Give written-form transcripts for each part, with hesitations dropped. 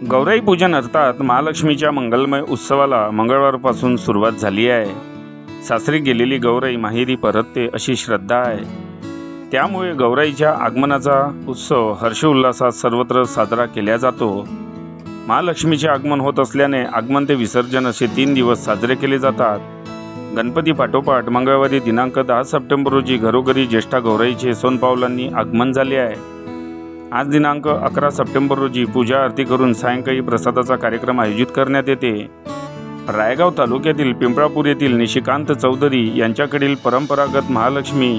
गौराई पूजन अर्थात महालक्ष्मीच्या मंगलमय उत्सवाला मंगळवारपासून सुरुवात झाली आहे। सासरी गेलेली गौराई माहेरी परतते अशी श्रद्धा आहे। त्यामुळे गौराईच्या आगमनाचा उत्सव हर्षोल्लासात सर्वत्र साजरा केला जातो। महालक्ष्मीचे आगमन होत असल्याने आगमन ते विसर्जन असे 3 दिवस साजरे केले जातात। गणपती पाठोपाठ मंगळवारी दिनांक 10 सप्टेंबर रोजी घरोघरी ज्येष्ठा गौराईचे सोनपावलांनी आगमन झाले आहे। आज दिनांक 11 सप्टेंबर रोजी पूजा आरती करून सायंकाळी प्रसादाचा कार्यक्रम आयोजित करण्यात येते। रायगाव तालुक्यातील पिंपळापूर येथील निशिकांत चौधरी यांच्याकडील परंपरागत महालक्ष्मी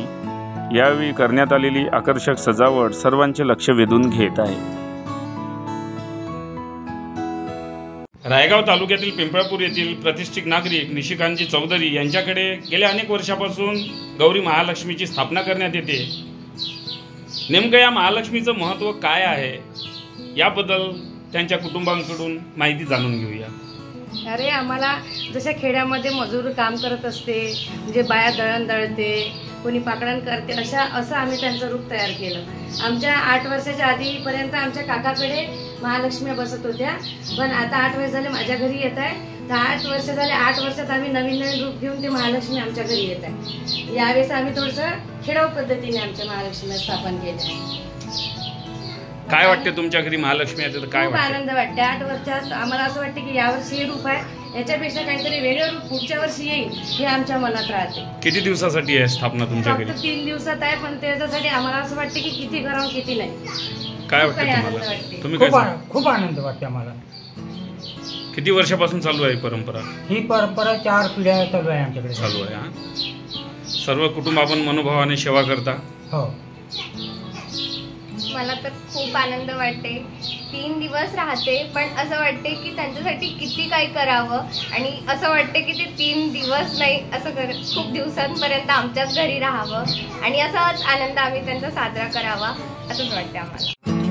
यावेळी करण्यात आलेली आकर्षक सजावट सर्वांचे लक्ष वेधून घेत आहे। रायगाव तालुक्यातील पिंपळापूर येथील प्रतिष्ठित नागरिक निशिकांतजी चौधरी यांच्याकडे गेल्या अनेक वर्षापासून गौरी महालक्ष्मीची स्थापना करण्यात येते। नेमकं या महालक्ष्मीचं महत्त्व काय आहे याबद्दल त्यांच्या कुटुंबांकडून माहिती जाणून घेऊया। अरे आम्हाला जशा खेड्यामध्ये मजूर काम करत असते, म्हणजे बाया दळण दळते, कोणी पाकडण करते, असं आम्ही त्यांचं रूप तयार केलं। आमच्या 8 वर्षाच्या आधीपर्यंत आमच्या काकाकडे महालक्ष्मी बसत होत्या, पण आता 8 वर्ष झाले माझ्या घरी येत आहे। तर 8 वर्ष झाले, 8 वर्षात आम्ही नवीन रूप घेऊन ते महालक्ष्मी आमच्या घरी येत आहे। यावेळेस आम्ही थोडंसं खेडाव पद्धतीने आमच्या महालक्ष्मीला स्थापन केलं आहे। काय वाटते तुमच्या घरी महालक्ष्मी आहे तर काय खूप आनंद वाटते। 8 वर्षात आम्हाला असं वाटते की यावर्षी हे रूप आहे, याच्यापेक्षा काहीतरी वेगळं रूप पुढच्या वर्षी येईल हे आमच्या मनात राहते। किती दिवसासाठी आहे स्थापना तुमच्या घरी? फक्त 3 दिवसात आहे, पण त्याच्यासाठी आम्हाला असं वाटते की किती करावं किती नाही। काय वाटतं तुम्हाला? तुम्ही काय? खूप आनंद वाटते आम्हाला। किती वर्षापासून चालू आहे परंपरा? ही परंपरा 4 पिढ्या चालू आहे आमच्याकडे। चालू आहे हा। सर्व कुटुंब आपण मनोभावाने सेवा करता? हो। मला तर खूप आनंद वाटते। 3 दिवस राहते, पण असं वाटते की त्यांच्यासाठी किती काही करावं, आणि असं वाटते की ते 3 दिवस नाही, असं खूप दिवसांपर्यंत आमच्याच घरी राहावं आणि असाच आनंद आम्ही त्यांचा साजरा करावा असंच वाटते आम्हाला।